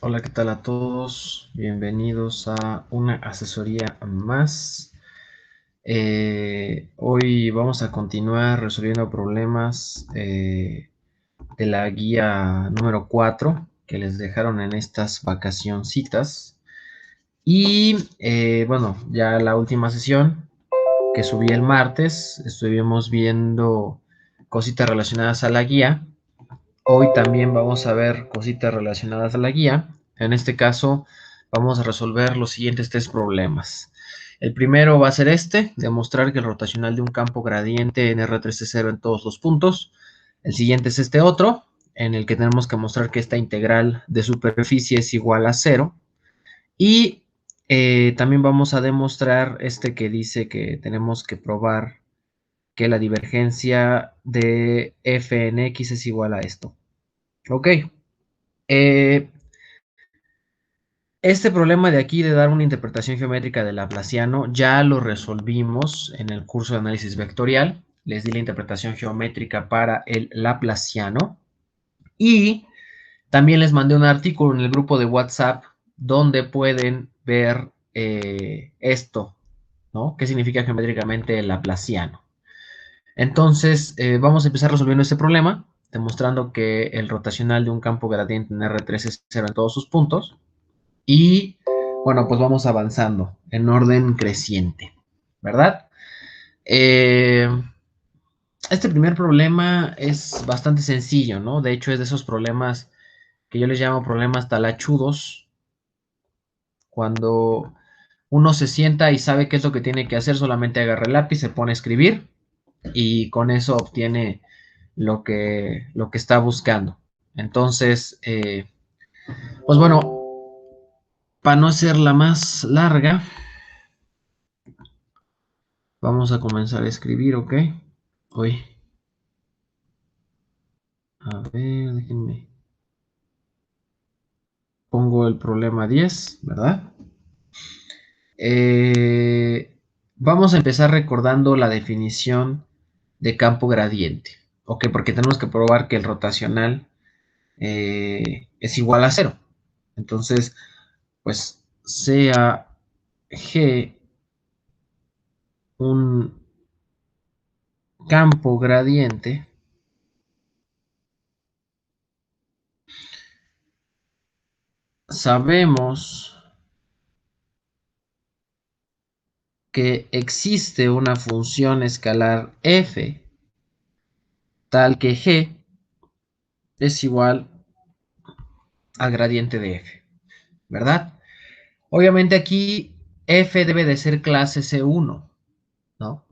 Hola, ¿qué tal a todos? Bienvenidos a una asesoría más. Hoy vamos a continuar resolviendo problemas de la guía número 4 que les dejaron en estas vacacioncitas. Y bueno, ya la última sesión que subí el martes, estuvimos viendo cositas relacionadas a la guía. Hoy también vamos a ver cositas relacionadas a la guía. En este caso, vamos a resolver los siguientes tres problemas. El primero va a ser este, demostrar que el rotacional de un campo gradiente en R3 es cero en todos los puntos. El siguiente es este otro, en el que tenemos que mostrar que esta integral de superficie es igual a cero. Y también vamos a demostrar este que dice que tenemos que probar que la divergencia de f en x es igual a esto. Ok. Eh, este problema de aquí de dar una interpretación geométrica del laplaciano ya lo resolvimos en el curso de análisis vectorial. Les di la interpretación geométrica para el laplaciano. Y también les mandé un artículo en el grupo de WhatsApp donde pueden ver esto, ¿no? ¿Qué significa geométricamente el laplaciano? Entonces, vamos a empezar resolviendo este problema, demostrando que el rotacional de un campo gradiente en R3 es cero en todos sus puntos. Y bueno, pues vamos avanzando en orden creciente, ¿verdad? Eh, este primer problema es bastante sencillo, ¿no? De hecho, es de esos problemas que yo les llamo problemas talachudos, cuando uno se sienta y sabe qué es lo que tiene que hacer, solamente agarra el lápiz, se pone a escribir y con eso obtiene lo que está buscando. Entonces, pues bueno, para no hacerla más larga, vamos a comenzar a escribir, ¿ok? Hoy, a ver, déjenme. Pongo el problema 10, ¿verdad? Eh, Vamos a empezar recordando la definición de campo gradiente, ¿ok? Porque tenemos que probar que el rotacional es igual a cero. Entonces, pues sea G un campo gradiente, sabemos que existe una función escalar f tal que G es igual al gradiente de f, ¿verdad? Obviamente aquí f debe de ser clase C1, ¿no?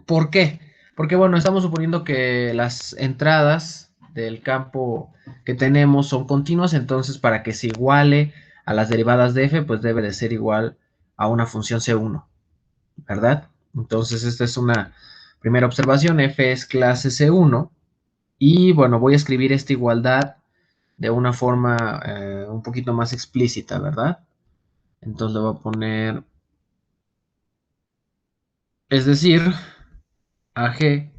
¿Por qué? Porque bueno, estamos suponiendo que las entradas del campo que tenemos son continuas, entonces para que se iguale a las derivadas de f, pues debe de ser igual a una función C1, ¿verdad? Entonces esta es una primera observación, f es clase C1, y bueno, voy a escribir esta igualdad de una forma un poquito más explícita, ¿verdad? Entonces le voy a poner, es decir, AG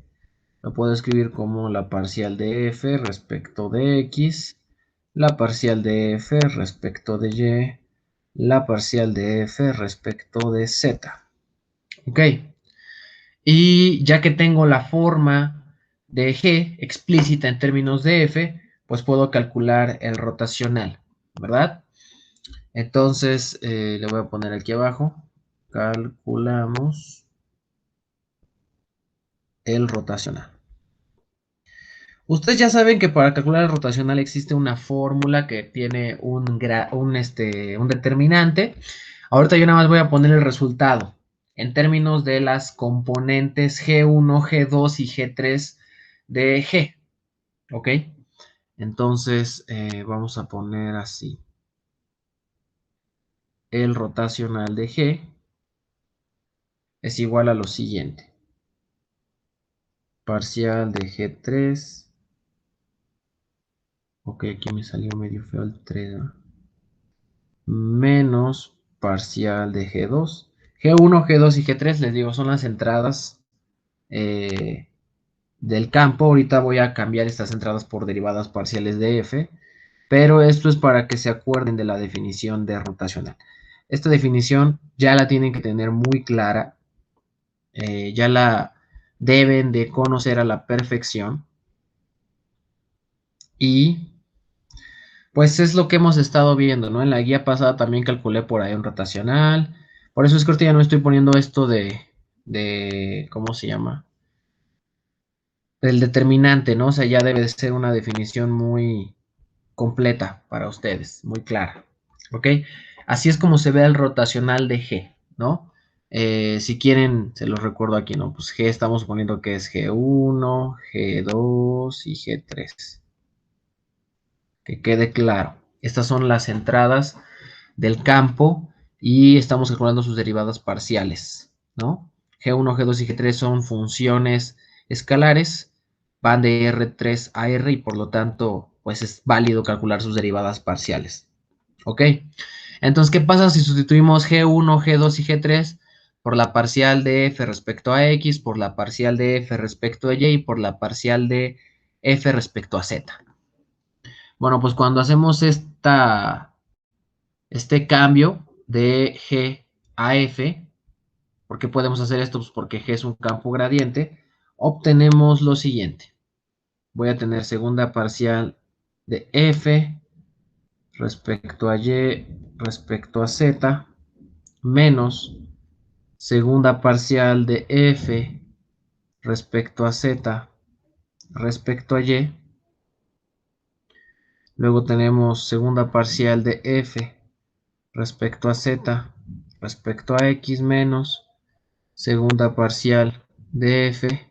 lo puedo escribir como la parcial de f respecto de x, la parcial de f respecto de y, la parcial de f respecto de z. Ok. Y ya que tengo la forma de g explícita en términos de f, pues puedo calcular el rotacional, ¿verdad? Entonces, le voy a poner aquí abajo, calculamos el rotacional. Ustedes ya saben que para calcular el rotacional existe una fórmula que tiene un determinante. Ahorita yo nada más voy a poner el resultado en términos de las componentes G1, G2 y G3 de G. ¿Ok? Entonces, vamos a poner así. El rotacional de G es igual a lo siguiente. Parcial de G3. Ok, aquí me salió medio feo el 3, ¿no? Menos parcial de G2. G1, G2 y G3, les digo, son las entradas del campo. Ahorita voy a cambiar estas entradas por derivadas parciales de f, pero esto es para que se acuerden de la definición de rotacional. Esta definición ya la tienen que tener muy clara, ya la deben de conocer a la perfección y pues es lo que hemos estado viendo, ¿no? En la guía pasada también calculé por ahí un rotacional, por eso es que ahorita ya no estoy poniendo esto de ¿cómo se llama? El determinante, ¿no? O sea, ya debe de ser una definición muy completa para ustedes, muy clara, ¿ok? Así es como se ve el rotacional de G, ¿no? Si quieren, se los recuerdo aquí, ¿no? Pues G estamos poniendo que es G1, G2 y G3. Que quede claro. Estas son las entradas del campo y estamos calculando sus derivadas parciales, ¿no? G1, G2 y G3 son funciones escalares, van de R3 a R y por lo tanto, pues es válido calcular sus derivadas parciales, ¿ok? Entonces, ¿qué pasa si sustituimos G1, G2 y G3 por la parcial de F respecto a X, por la parcial de F respecto a Y y por la parcial de F respecto a Z? Bueno, pues cuando hacemos este cambio de G a F, ¿por qué podemos hacer esto? Pues porque G es un campo gradiente, obtenemos lo siguiente. Voy a tener segunda parcial de F respecto a Y respecto a Z menos segunda parcial de F respecto a Z respecto a Y. Luego tenemos segunda parcial de F respecto a Z respecto a X menos segunda parcial de F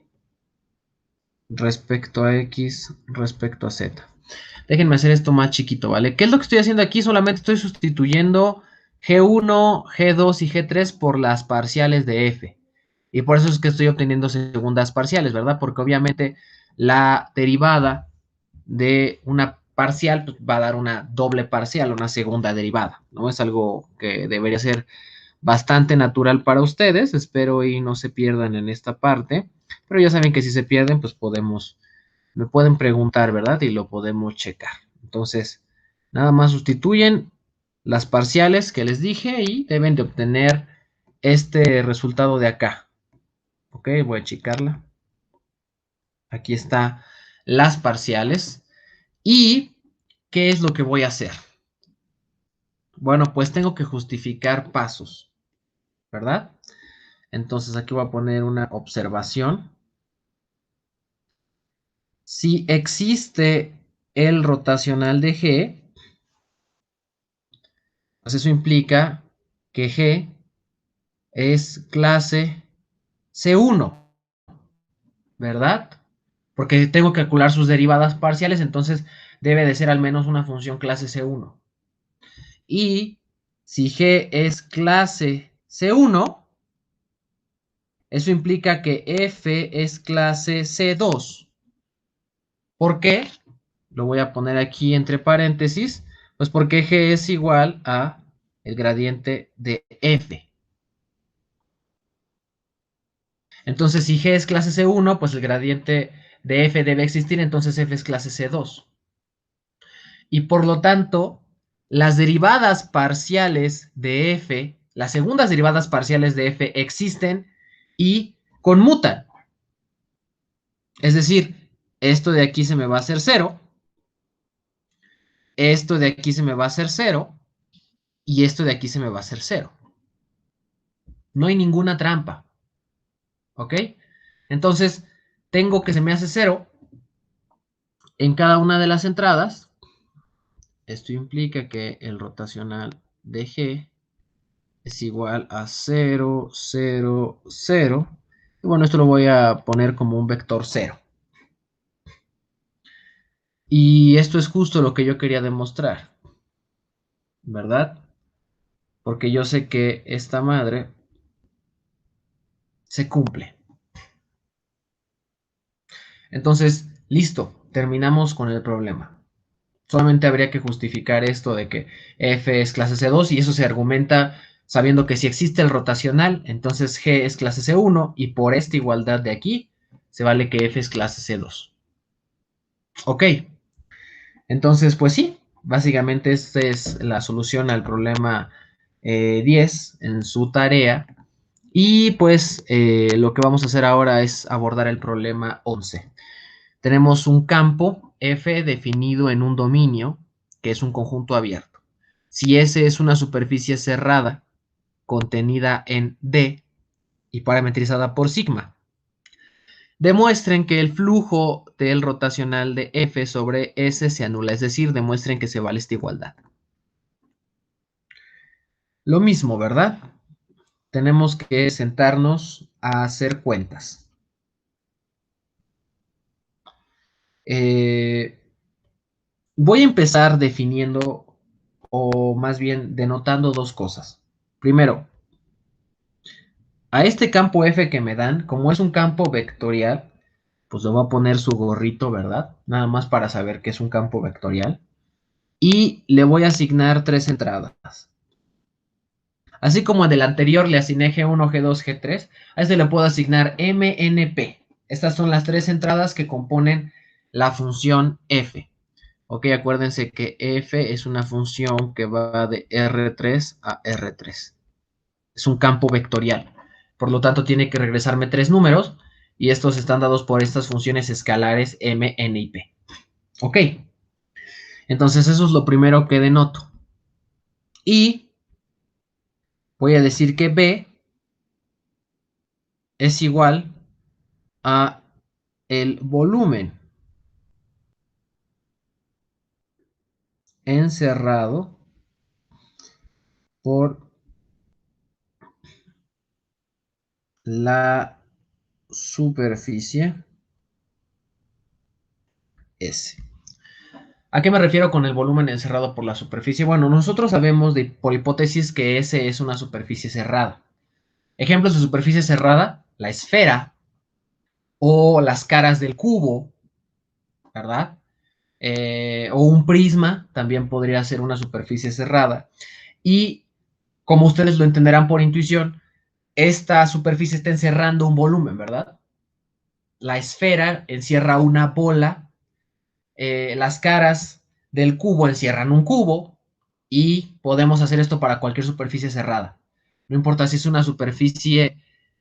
respecto a X respecto a Z. Déjenme hacer esto más chiquito, ¿vale? ¿Qué es lo que estoy haciendo aquí? Solamente estoy sustituyendo G1, G2 y G3 por las parciales de F. Y por eso es que estoy obteniendo segundas parciales, ¿verdad? Porque obviamente la derivada de una parcial pues, va a dar una doble parcial, una segunda derivada, ¿no? Es algo que debería ser bastante natural para ustedes. Espero y no se pierdan en esta parte. Pero ya saben que si se pierden, pues me pueden preguntar, ¿verdad? Y lo podemos checar. Entonces, nada más sustituyen las parciales que les dije y deben de obtener este resultado de acá. Ok, voy a checarla. Aquí está las parciales. ¿Y qué es lo que voy a hacer? Bueno, pues tengo que justificar pasos, ¿verdad? Entonces aquí voy a poner una observación. Si existe el rotacional de G, pues eso implica que G es clase C1, ¿verdad? Porque tengo que calcular sus derivadas parciales, entonces debe de ser al menos una función clase C1. Y si G es clase C1, eso implica que F es clase C2. ¿Por qué? Lo voy a poner aquí entre paréntesis, pues porque G es igual a el gradiente de F. Entonces, si G es clase C1, pues el gradiente de F debe existir, entonces F es clase C2. Y por lo tanto, las derivadas parciales de F, las segundas derivadas parciales de F existen y conmutan. Es decir, esto de aquí se me va a hacer 0, esto de aquí se me va a hacer 0 y esto de aquí se me va a hacer 0. No hay ninguna trampa. ¿Ok? Entonces, tengo que se me hace 0 en cada una de las entradas. Esto implica que el rotacional de G es igual a 0, 0, 0. Y bueno, esto lo voy a poner como un vector 0. Y esto es justo lo que yo quería demostrar, ¿verdad? Porque yo sé que esta madre se cumple. Entonces, listo, terminamos con el problema. Solamente habría que justificar esto de que F es clase C2 y eso se argumenta sabiendo que si existe el rotacional, entonces G es clase C1 y por esta igualdad de aquí se vale que F es clase C2. Ok, entonces pues sí, básicamente esta es la solución al problema 10 en su tarea. Y pues lo que vamos a hacer ahora es abordar el problema 11. Tenemos un campo F definido en un dominio que es un conjunto abierto. Si S es una superficie cerrada contenida en D y parametrizada por sigma, demuestren que el flujo del rotacional de F sobre S se anula, es decir, demuestren que se vale esta igualdad. Lo mismo, ¿verdad? Tenemos que sentarnos a hacer cuentas. Voy a empezar definiendo, o más bien denotando dos cosas. Primero, a este campo F que me dan, como es un campo vectorial, pues le voy a poner su gorrito, ¿verdad? Nada más para saber que es un campo vectorial. Y le voy a asignar tres entradas. Así como del anterior le asigné G1, G2, G3, a este le puedo asignar MNP. Estas son las tres entradas que componen la función F. Ok, acuérdense que F es una función que va de R3 a R3. Es un campo vectorial. Por lo tanto, tiene que regresarme tres números y estos están dados por estas funciones escalares M, N y P. Ok, entonces eso es lo primero que denoto. Y voy a decir que B es igual a el volumen encerrado por la superficie S. ¿A qué me refiero con el volumen encerrado por la superficie? Bueno, nosotros sabemos por hipótesis que S es una superficie cerrada. Ejemplos de superficie cerrada, la esfera o las caras del cubo, ¿verdad? O un prisma también podría ser una superficie cerrada. Y como ustedes lo entenderán por intuición, esta superficie está encerrando un volumen, ¿verdad? La esfera encierra una bola, las caras del cubo encierran un cubo y podemos hacer esto para cualquier superficie cerrada. No importa si es una superficie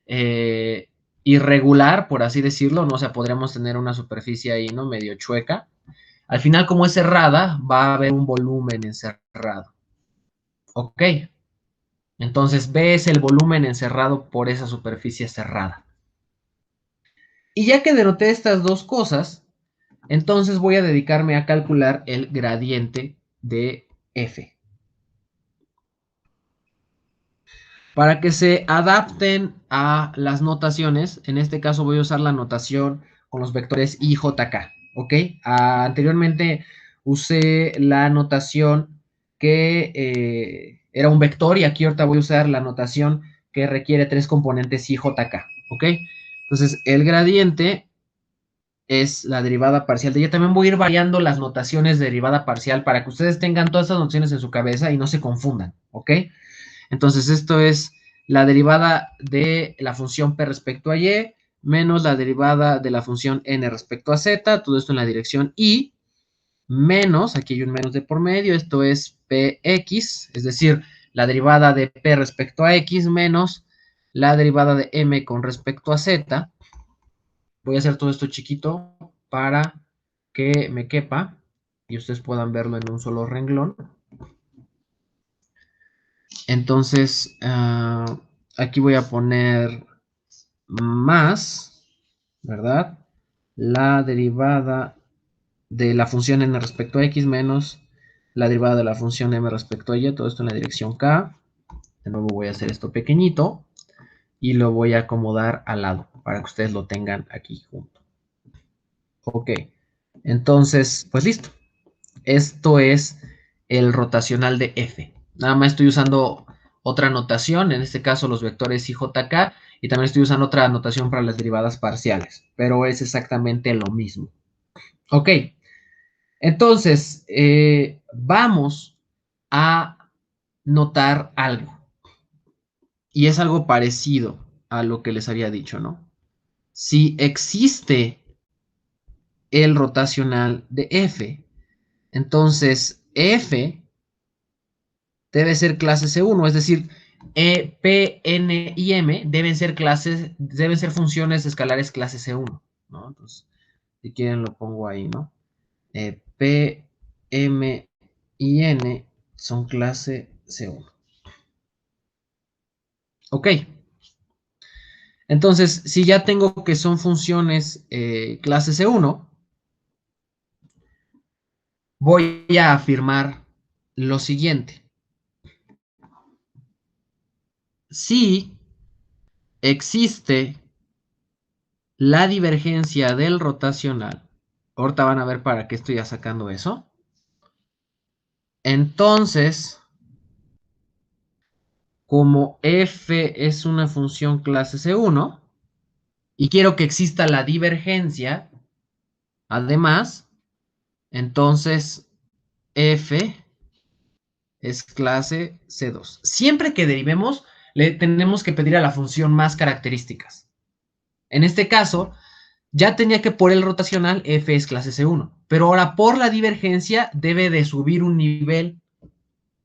eh, irregular, por así decirlo, ¿no? O sea, podríamos tener una superficie ahí, ¿no? Medio chueca. Al final, como es cerrada, va a haber un volumen encerrado. Ok. Entonces, B es el volumen encerrado por esa superficie cerrada. Y ya que denoté estas dos cosas, entonces voy a dedicarme a calcular el gradiente de F. Para que se adapten a las notaciones, en este caso voy a usar la notación con los vectores I, J, K. ¿Ok? Anteriormente usé la notación que era un vector y aquí ahorita voy a usar la notación que requiere tres componentes I, J, K. ¿Ok? Entonces, el gradiente es la derivada parcial de ella. También voy a ir variando las notaciones de derivada parcial para que ustedes tengan todas estas notaciones en su cabeza y no se confundan, ¿ok? Entonces, esto es la derivada de la función p respecto a y menos la derivada de la función n respecto a z, todo esto en la dirección y, menos, aquí hay un menos de por medio, esto es px, es decir, la derivada de p respecto a x menos la derivada de m con respecto a z. Voy a hacer todo esto chiquito para que me quepa y ustedes puedan verlo en un solo renglón. Entonces, aquí voy a poner más, ¿verdad? La derivada de la función n respecto a x menos la derivada de la función m respecto a y, todo esto en la dirección k. De nuevo voy a hacer esto pequeñito y lo voy a acomodar al lado para que ustedes lo tengan aquí junto. Ok, entonces, pues listo. Esto es el rotacional de F. Nada más estoy usando otra notación, en este caso los vectores IJK, y también estoy usando otra notación para las derivadas parciales, pero es exactamente lo mismo. Ok, entonces vamos a notar algo, y es algo parecido a lo que les había dicho, ¿no? si existe el rotacional de F. Entonces, F debe ser clase C1, es decir, E, P, N y M deben ser funciones escalares clase C1, ¿no? Entonces, si quieren lo pongo ahí, ¿no? P, M y N son clase C1. Ok. Entonces, si ya tengo que son funciones clase C1, voy a afirmar lo siguiente. Si existe la divergencia del rotacional, ahorita van a ver para qué estoy sacando eso, entonces, como f es una función clase C1, y quiero que exista la divergencia, además, entonces f es clase C2. Siempre que derivemos, le tenemos que pedir a la función más características. En este caso, ya tenía que por el rotacional f es clase C1, pero ahora por la divergencia debe de subir un nivel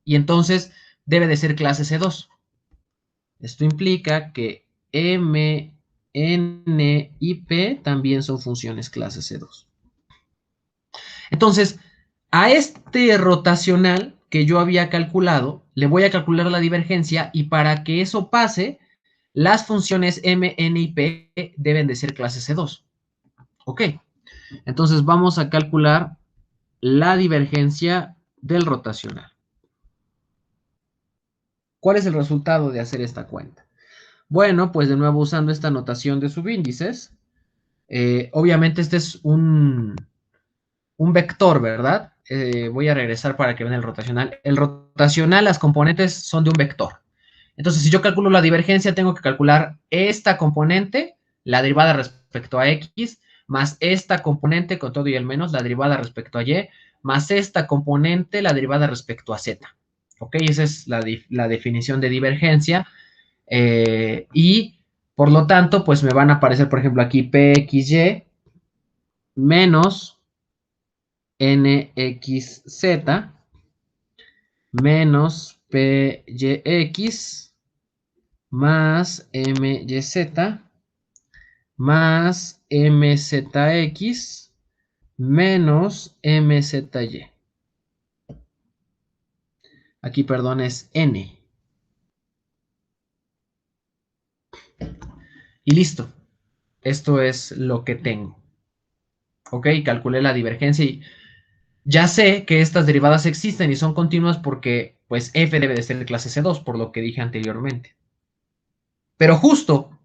y entonces debe de ser clase C2. Esto implica que M, N y P también son funciones clase C2. Entonces, a este rotacional que yo había calculado, le voy a calcular la divergencia y para que eso pase, las funciones M, N y P deben de ser clase C2. Ok, entonces vamos a calcular la divergencia del rotacional. ¿Cuál es el resultado de hacer esta cuenta? Bueno, pues de nuevo usando esta notación de subíndices, obviamente este es un vector, ¿verdad? Voy a regresar para que vean el rotacional. El rotacional, las componentes son de un vector. Entonces, si yo calculo la divergencia, tengo que calcular esta componente, la derivada respecto a x, más esta componente con todo y el menos, la derivada respecto a y, más esta componente, la derivada respecto a z. ¿Ok? Esa es la definición de divergencia. Y, por lo tanto, pues me van a aparecer, por ejemplo, aquí pxy menos nxz menos pyx más myz más mzx menos mzy. Aquí, perdón, es n. Y listo. Esto es lo que tengo. Ok, calculé la divergencia y ya sé que estas derivadas existen y son continuas porque pues f debe de ser de clase C2, por lo que dije anteriormente. Pero justo,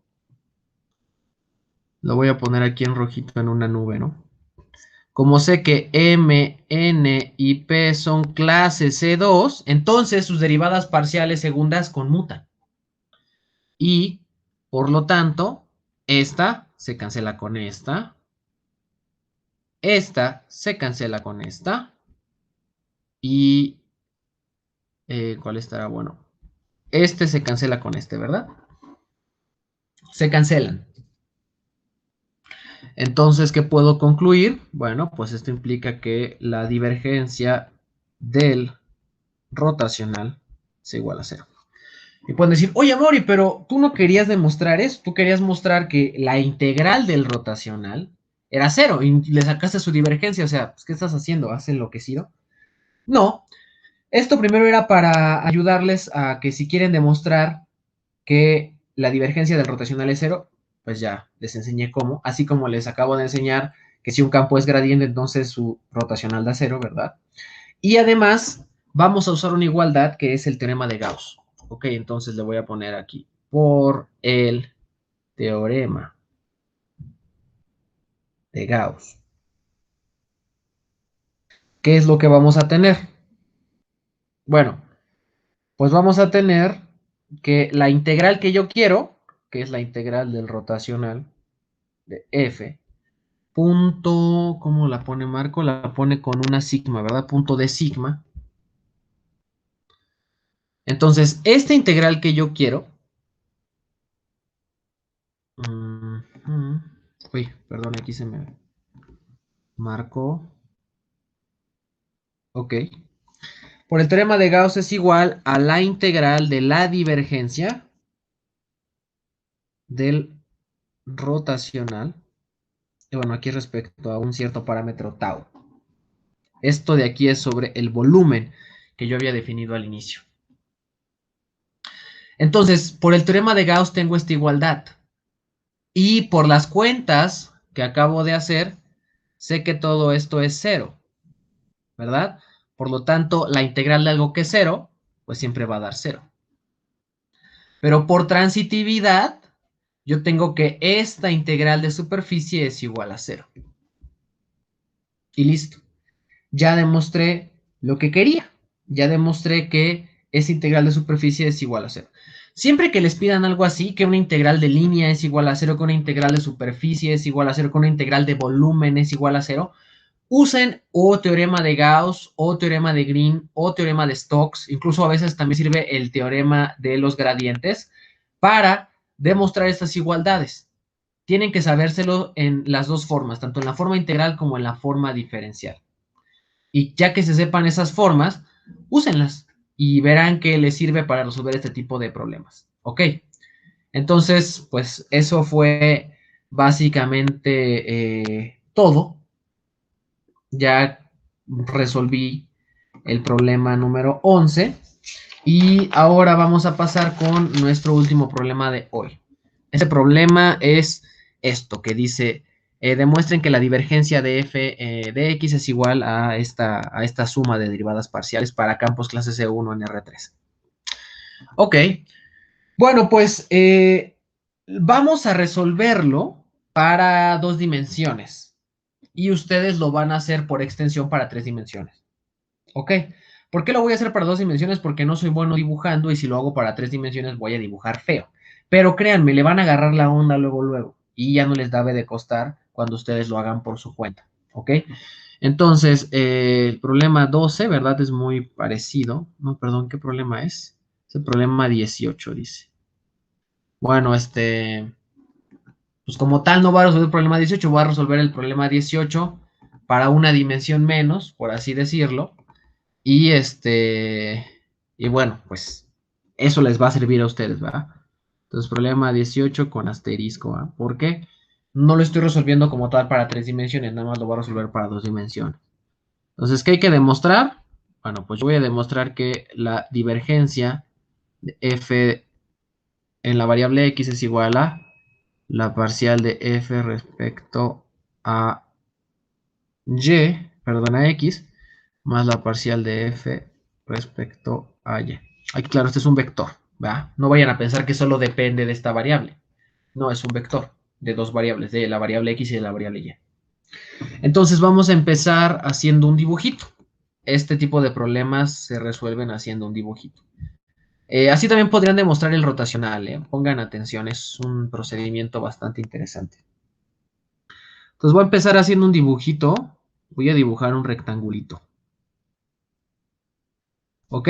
lo voy a poner aquí en rojito en una nube, ¿no? Como sé que M, N y P son clase C2, entonces sus derivadas parciales segundas conmutan. Y, por lo tanto, esta se cancela con esta se cancela con esta, y ¿cuál estará? Bueno, este se cancela con este, ¿verdad? Se cancelan. Entonces, ¿qué puedo concluir? Bueno, pues esto implica que la divergencia del rotacional es igual a 0. Y pueden decir, oye, Mori, pero tú no querías demostrar eso, tú querías mostrar que la integral del rotacional era 0 y le sacaste su divergencia, o sea, pues, ¿qué estás haciendo? ¿Has enloquecido? No, esto primero era para ayudarles a que si quieren demostrar que la divergencia del rotacional es 0, pues ya les enseñé cómo, así como les acabo de enseñar que si un campo es gradiente, entonces su rotacional da 0, ¿verdad? Y además vamos a usar una igualdad que es el teorema de Gauss. Ok, entonces le voy a poner aquí, por el teorema de Gauss. ¿Qué es lo que vamos a tener? Bueno, pues vamos a tener que la integral que yo quiero, que es la integral del rotacional de f, punto, ¿cómo la pone Marco? La pone con una sigma, ¿verdad? Punto de sigma. Entonces, esta integral que yo quiero, Uy, perdón, aquí se me marcó. Ok. Por el teorema de Gauss es igual a la integral de la divergencia del rotacional. Y bueno, aquí respecto a un cierto parámetro tau. Esto de aquí es sobre el volumen que yo había definido al inicio. Entonces, por el teorema de Gauss tengo esta igualdad. Y por las cuentas que acabo de hacer, sé que todo esto es cero, ¿verdad? Por lo tanto, la integral de algo que es cero, pues siempre va a dar cero. Pero por transitividad, yo tengo que esta integral de superficie es igual a cero. Y listo. Ya demostré lo que quería. Ya demostré que esa integral de superficie es igual a cero. Siempre que les pidan algo así, que una integral de línea es igual a cero, que una integral de superficie es igual a cero, que una integral de volumen es igual a cero, usen o teorema de Gauss, o teorema de Green, o teorema de Stokes. Incluso a veces también sirve el teorema de los gradientes para demostrar estas igualdades. Tienen que sabérselo en las dos formas, tanto en la forma integral como en la forma diferencial. Y ya que se sepan esas formas, úsenlas y verán que les sirve para resolver este tipo de problemas. ¿Ok? Entonces, pues eso fue básicamente todo. Ya resolví el problema número 11 y ahora vamos a pasar con nuestro último problema de hoy. Este problema es esto que dice, demuestren que la divergencia de f de x es igual a esta suma de derivadas parciales para campos clase C1 en R3. Ok, bueno, pues vamos a resolverlo para dos dimensiones y ustedes lo van a hacer por extensión para tres dimensiones. Ok, ¿por qué lo voy a hacer para dos dimensiones? Porque no soy bueno dibujando y si lo hago para tres dimensiones voy a dibujar feo. Pero créanme, le van a agarrar la onda luego, luego. Y ya no les debe de costar cuando ustedes lo hagan por su cuenta. ¿Ok? Entonces, el problema 12, ¿verdad? Es muy parecido. No, perdón, ¿qué problema es? Es el problema 18, dice. Bueno, pues como tal no voy a resolver el problema 18, voy a resolver el problema 18 para una dimensión menos, por así decirlo. Y y bueno, pues eso les va a servir a ustedes, ¿verdad? Entonces, problema 18 con asterisco, ¿ah? ¿Por qué? No lo estoy resolviendo como tal para tres dimensiones, nada más lo voy a resolver para dos dimensiones. Entonces, ¿qué hay que demostrar? Bueno, pues yo voy a demostrar que la divergencia de f en la variable x es igual a la parcial de f respecto a y, perdón, a x, más la parcial de f respecto a y. Aquí, claro, este es un vector, ¿verdad? No vayan a pensar que solo depende de esta variable. No, es un vector de dos variables, de la variable x y de la variable y. Entonces vamos a empezar haciendo un dibujito. Este tipo de problemas se resuelven haciendo un dibujito. Así también podrían demostrar el rotacional, ¿eh? Pongan atención, es un procedimiento bastante interesante. Entonces voy a empezar haciendo un dibujito. Voy a dibujar un rectangulito. ¿Ok?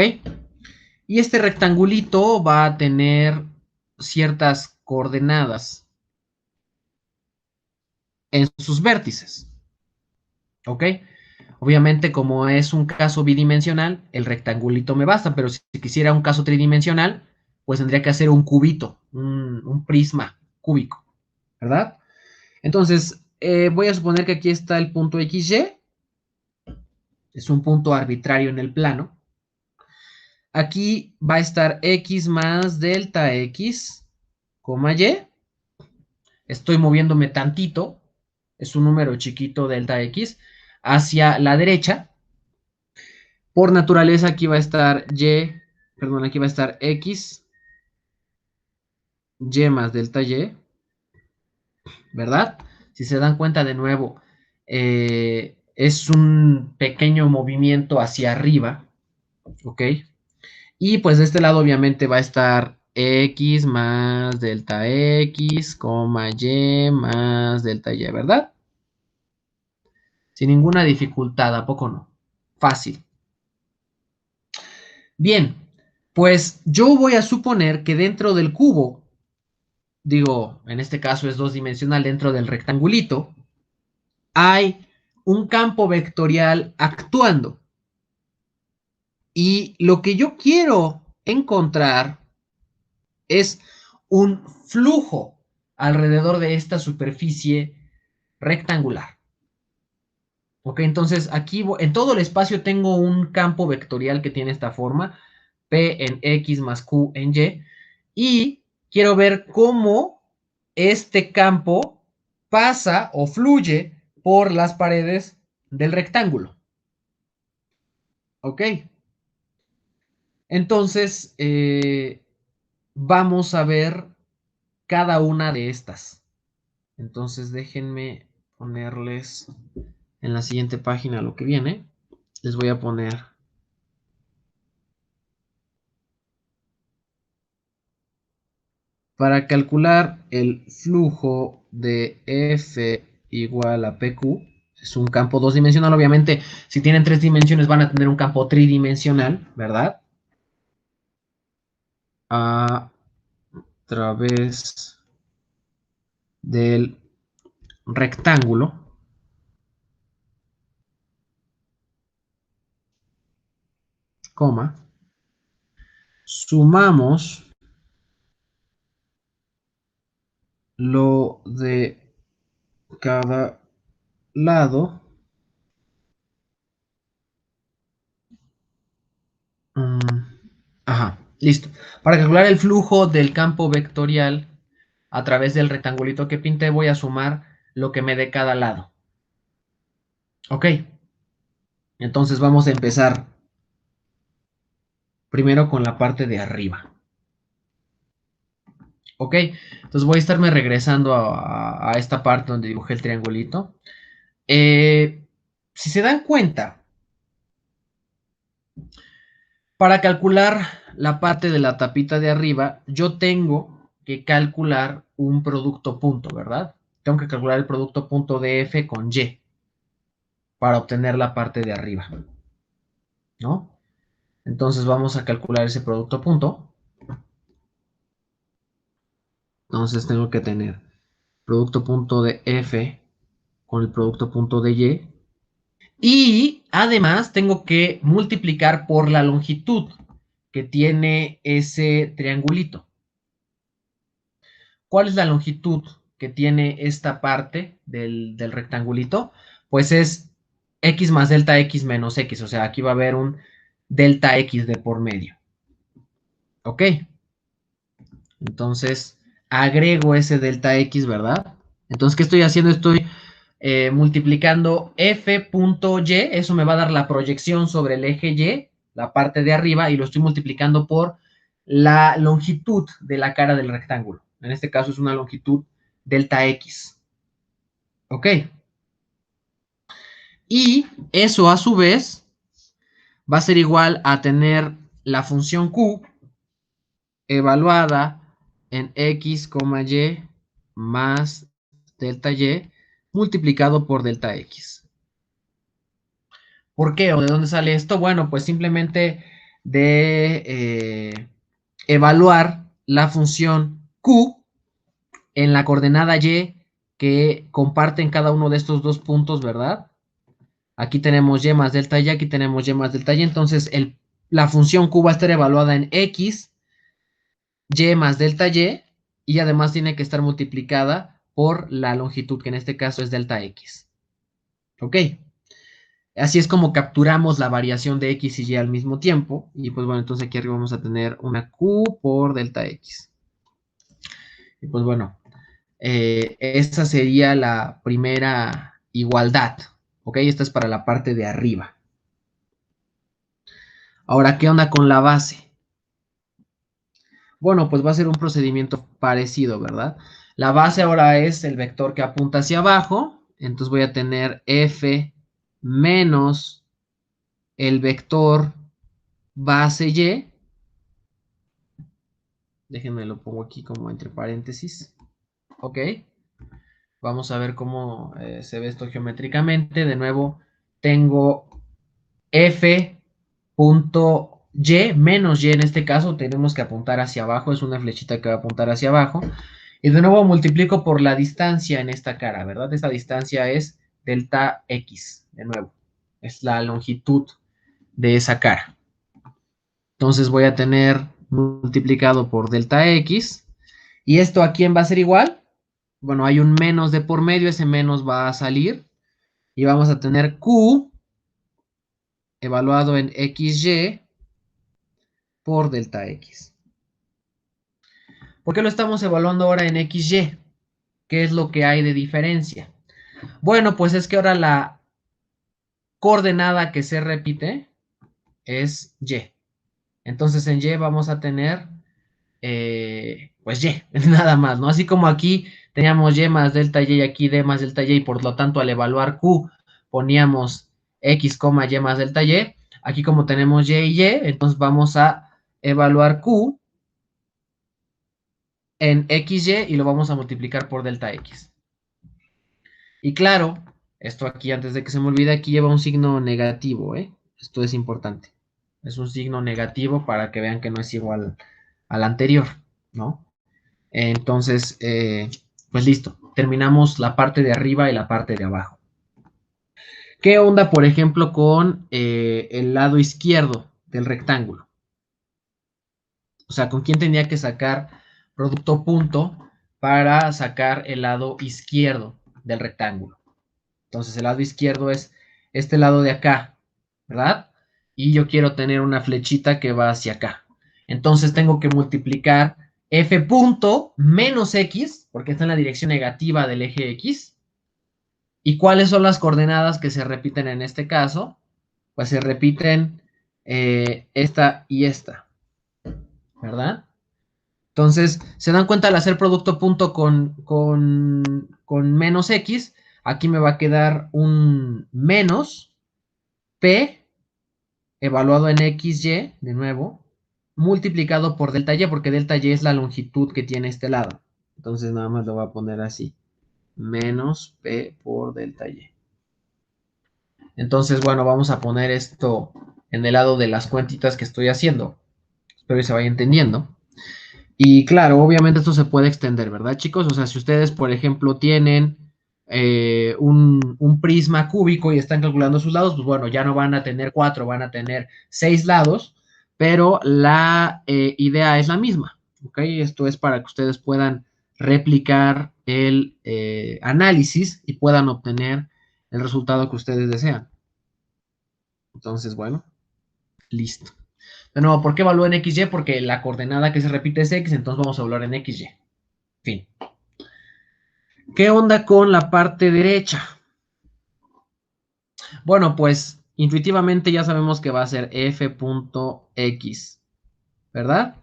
Y este rectangulito va a tener ciertas coordenadas en sus vértices. ¿Ok? Obviamente, como es un caso bidimensional, el rectangulito me basta, pero si quisiera un caso tridimensional, pues tendría que hacer un cubito, un prisma cúbico, ¿verdad? Entonces, voy a suponer que aquí está el punto XY, es un punto arbitrario en el plano. Aquí va a estar X más delta X, coma Y. Estoy moviéndome tantito, es un número chiquito delta X, hacia la derecha. Por naturaleza aquí va a estar Y, perdón, aquí va a estar X, Y más delta Y, ¿verdad? Si se dan cuenta de nuevo, es un pequeño movimiento hacia arriba, ¿ok? Y pues de este lado obviamente va a estar X más delta X, coma Y más delta Y, ¿verdad? Sin ninguna dificultad, ¿a poco no? Fácil. Bien, pues yo voy a suponer que dentro del cubo digo, en este caso es 2-dimensional dentro del rectangulito, hay un campo vectorial actuando. Y lo que yo quiero encontrar es un flujo alrededor de esta superficie rectangular. Ok, entonces aquí en todo el espacio tengo un campo vectorial que tiene esta forma, P en X más Q en Y, y quiero ver cómo este campo pasa o fluye por las paredes del rectángulo. Ok, entonces vamos a ver cada una de estas. Entonces déjenme ponerles en la siguiente página lo que viene. Les voy a poner para calcular el flujo de F igual a PQ. Es un campo 2-dimensional. Obviamente, si tienen 3 dimensiones van a tener un campo tridimensional, ¿verdad? A través del rectángulo, coma, sumamos lo de cada lado. Ajá, listo. Para calcular el flujo del campo vectorial a través del rectangulito que pinté, voy a sumar lo que me dé cada lado. Ok, entonces vamos a empezar primero con la parte de arriba. Ok, entonces voy a estarme regresando a esta parte donde dibujé el triangulito. Si se dan cuenta, para calcular la parte de la tapita de arriba, yo tengo que calcular un producto punto, ¿verdad? Tengo que calcular el producto punto de F con Y para obtener la parte de arriba, ¿no? Entonces vamos a calcular ese producto punto. Entonces tengo que tener producto punto de F con el producto punto de Y. Y además tengo que multiplicar por la longitud que tiene ese triangulito. ¿Cuál es la longitud que tiene esta parte del rectangulito? Pues es x más delta x menos x. O sea, aquí va a haber un delta x de por medio. ¿Ok? Entonces, agrego ese delta x, ¿verdad? Entonces, ¿qué estoy haciendo? Estoy multiplicando f.y. Eso me va a dar la proyección sobre el eje y, la parte de arriba, y lo estoy multiplicando por la longitud de la cara del rectángulo. En este caso es una longitud delta x. ¿Ok? Y eso a su vez va a ser igual a tener la función q evaluada en x, y más delta y multiplicado por delta x. ¿Por qué o de dónde sale esto? Bueno, pues simplemente de evaluar la función q en la coordenada y que comparten cada uno de estos dos puntos, ¿verdad? Aquí tenemos y más delta y, aquí tenemos y más delta y. Entonces, la función q va a estar evaluada en x, y más delta y además tiene que estar multiplicada por la longitud, que en este caso es delta x. ¿Ok? Así es como capturamos la variación de x y y al mismo tiempo. Y pues bueno, entonces aquí arriba vamos a tener una q por delta x. Y pues bueno, esta sería la primera igualdad. ¿Ok? Esta es para la parte de arriba. Ahora, ¿qué onda con la base? Bueno, pues va a ser un procedimiento parecido, ¿verdad? La base ahora es el vector que apunta hacia abajo. Entonces voy a tener f menos el vector base y. Déjenme lo pongo aquí como entre paréntesis. Ok. Vamos a ver cómo se ve esto geométricamente. De nuevo, tengo f punto y menos y en este caso tenemos que apuntar hacia abajo. Es una flechita que va a apuntar hacia abajo. Y de nuevo multiplico por la distancia en esta cara, ¿verdad? Esta distancia es delta X, de nuevo. Es la longitud de esa cara. Entonces voy a tener multiplicado por delta X. ¿Y esto a quién va a ser igual? Bueno, hay un menos de por medio, ese menos va a salir. Y vamos a tener Q evaluado en XY por delta X. ¿Por qué lo estamos evaluando ahora en XY? ¿Qué es lo que hay de diferencia? Bueno, pues es que ahora la coordenada que se repite es Y. Entonces en Y vamos a tener, pues Y, nada más, ¿no? Así como aquí teníamos Y más delta Y y aquí D más delta Y, y por lo tanto al evaluar Q poníamos X, Y más delta Y. Aquí como tenemos Y, entonces vamos a evaluar Q en XY y lo vamos a multiplicar por delta X. Y claro, esto aquí antes de que se me olvide, aquí lleva un signo negativo, ¿eh? Esto es importante. Es un signo negativo para que vean que no es igual al anterior, ¿no? Entonces, pues listo. Terminamos la parte de arriba y la parte de abajo. ¿Qué onda, por ejemplo, con el lado izquierdo del rectángulo? O sea, ¿con quién tenía que sacar producto punto para sacar el lado izquierdo del rectángulo? Entonces, el lado izquierdo es este lado de acá, ¿verdad? Y yo quiero tener una flechita que va hacia acá. Entonces, tengo que multiplicar f punto menos x, porque está en la dirección negativa del eje x. ¿Y cuáles son las coordenadas que se repiten en este caso? Pues se repiten esta y esta, ¿verdad? Entonces, se dan cuenta al hacer producto punto con menos x, aquí me va a quedar un menos p evaluado en xy, de nuevo, multiplicado por delta y, porque delta y es la longitud que tiene este lado. Entonces, nada más lo voy a poner así, menos p por delta y. Entonces, bueno, vamos a poner esto en el lado de las cuentitas que estoy haciendo. Espero que se vaya entendiendo. Y claro, obviamente esto se puede extender, ¿verdad, chicos? O sea, si ustedes, por ejemplo, tienen un prisma cúbico y están calculando sus lados, pues bueno, ya no van a tener 4, van a tener 6 lados, pero la idea es la misma, ¿ok? Esto es para que ustedes puedan replicar el análisis y puedan obtener el resultado que ustedes desean. Entonces, bueno, listo. De nuevo, ¿por qué evalúo en XY? Porque la coordenada que se repite es X, entonces vamos a evaluar en XY. Fin. ¿Qué onda con la parte derecha? Bueno, pues intuitivamente ya sabemos que va a ser f.x, ¿verdad?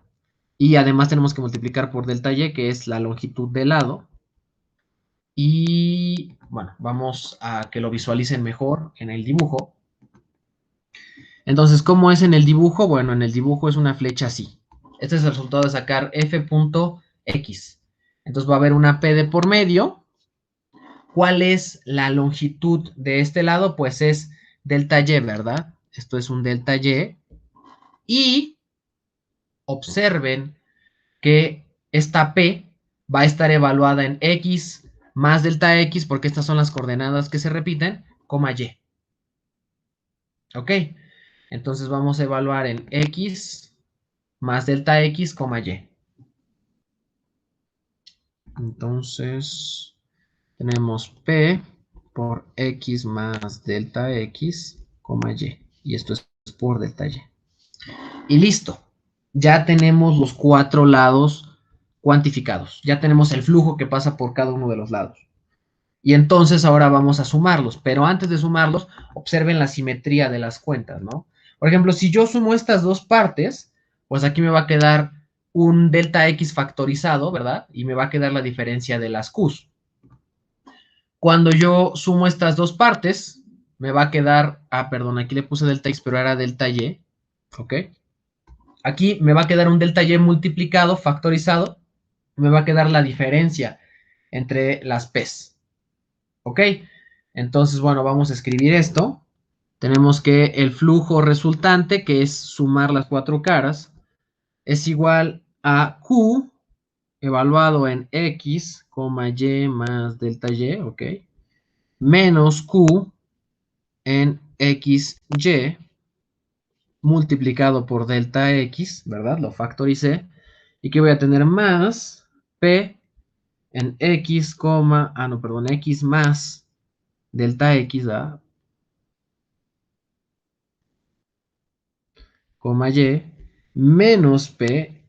Y además tenemos que multiplicar por delta y, que es la longitud del lado. Y bueno, vamos a que lo visualicen mejor en el dibujo. Entonces, ¿cómo es en el dibujo? Bueno, en el dibujo es una flecha así. Este es el resultado de sacar f.x. Entonces va a haber una p de por medio. ¿Cuál es la longitud de este lado? Pues es delta y, ¿verdad? Esto es un delta y. Y observen que esta p va a estar evaluada en x más delta x, porque estas son las coordenadas que se repiten, coma y. ¿Ok? Entonces vamos a evaluar en x más delta x, coma y. Entonces tenemos p por x más delta x, coma y. Y esto es por delta y. Y listo. Ya tenemos los 4 lados cuantificados. Ya tenemos el flujo que pasa por cada uno de los lados. Y entonces ahora vamos a sumarlos. Pero antes de sumarlos, observen la simetría de las cuentas, ¿no? Por ejemplo, si yo sumo estas dos partes, pues aquí me va a quedar un delta x factorizado, ¿verdad? Y me va a quedar la diferencia de las q's. Cuando yo sumo estas dos partes, me va a quedar, perdón, aquí le puse delta x, pero era delta y, ¿ok? Aquí me va a quedar un delta y multiplicado, factorizado, me va a quedar la diferencia entre las p's, ¿ok? Entonces, bueno, vamos a escribir esto. Tenemos que el flujo resultante, que es sumar las 4 caras, es igual a Q evaluado en x, y más delta y, ok, menos q en xy multiplicado por delta x, ¿verdad? Lo factoricé. Y que voy a tener más p en x, no, perdón, x más delta x, ¿verdad? Coma y menos p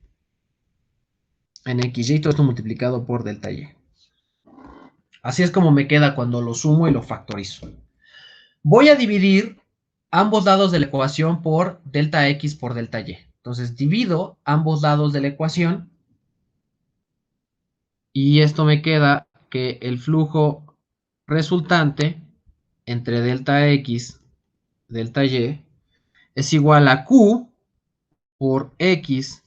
en xy, todo esto multiplicado por delta y. Así es como me queda cuando lo sumo y lo factorizo. Voy a dividir ambos lados de la ecuación por delta x por delta y. Entonces divido ambos lados de la ecuación y esto me queda que el flujo resultante entre delta x, delta y, es igual a q por x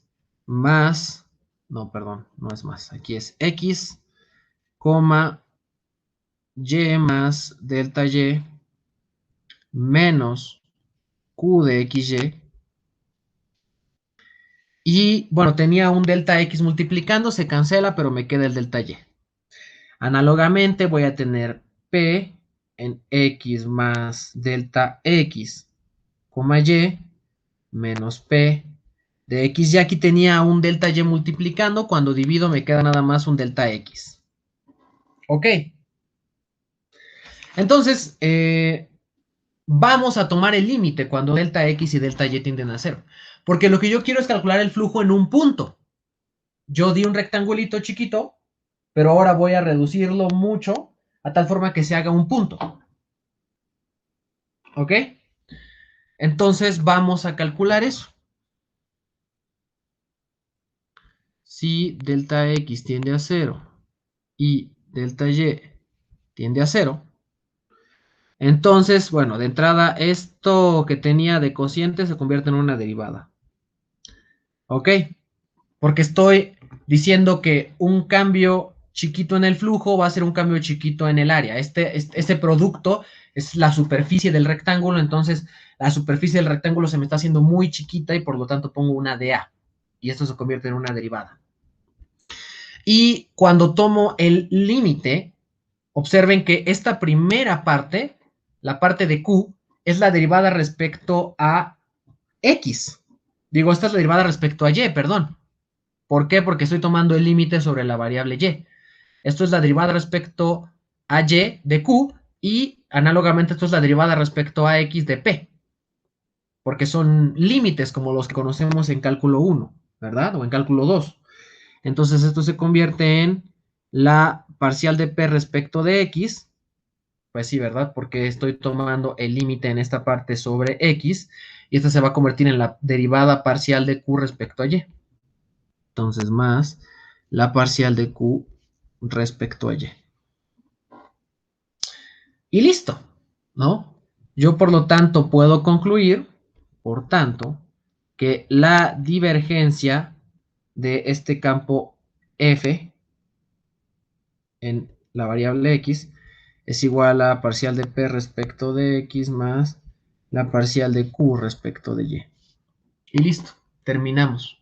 más, no, perdón, no es más, aquí es x, y más delta y menos q de xy. Y bueno, tenía un delta x multiplicando, se cancela, pero me queda el delta y. Análogamente voy a tener p en x más delta x, y menos p de x. Ya aquí tenía un delta y multiplicando, cuando divido me queda nada más un delta x. Ok. Entonces, vamos a tomar el límite cuando delta x y delta y tienden a cero. Porque lo que yo quiero es calcular el flujo en un punto. Yo di un rectangulito chiquito, pero ahora voy a reducirlo mucho a tal forma que se haga un punto. ¿Ok? Entonces vamos a calcular eso. Si delta x tiende a 0 y delta y tiende a 0, entonces, bueno, de entrada esto que tenía de cociente se convierte en una derivada. ¿Ok? Porque estoy diciendo que un cambio chiquito en el flujo va a ser un cambio chiquito en el área. Este producto es la superficie del rectángulo, entonces la superficie del rectángulo se me está haciendo muy chiquita y por lo tanto pongo una dA. Y esto se convierte en una derivada. Y cuando tomo el límite, observen que esta primera parte, la parte de Q, es la derivada respecto a X. Digo, esta es la derivada respecto a Y, perdón. ¿Por qué? Porque estoy tomando el límite sobre la variable y. Esto es la derivada respecto a y de q y análogamente esto es la derivada respecto a x de p. Porque son límites como los que conocemos en cálculo 1, ¿verdad? O en cálculo 2. Entonces esto se convierte en la parcial de p respecto de x. Pues sí, ¿verdad? Porque estoy tomando el límite en esta parte sobre x y esta se va a convertir en la derivada parcial de q respecto a y. Entonces, más la parcial de q respecto a y. Y listo, ¿no? Yo, por lo tanto, puedo concluir, por tanto, que la divergencia de este campo f en la variable x es igual a parcial de p respecto de x más la parcial de q respecto de y. Y listo, terminamos.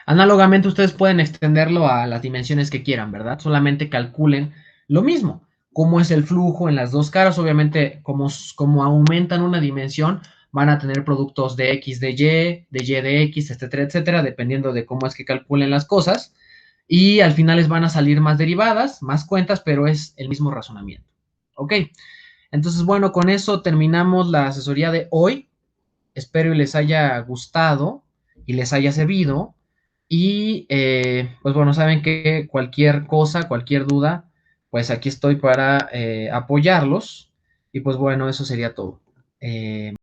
Análogamente, ustedes pueden extenderlo a las dimensiones que quieran, ¿verdad? Solamente calculen lo mismo. Cómo es el flujo en las dos caras. Obviamente, como aumentan una dimensión, van a tener productos de x de y de x, etcétera, etcétera, dependiendo de cómo es que calculen las cosas. Y al final les van a salir más derivadas, más cuentas, pero es el mismo razonamiento. ¿Ok? Entonces, bueno, con eso terminamos la asesoría de hoy. Espero y les haya gustado y les haya servido. Y pues bueno, saben que cualquier cosa, cualquier duda, pues aquí estoy para apoyarlos. Y pues bueno, eso sería todo.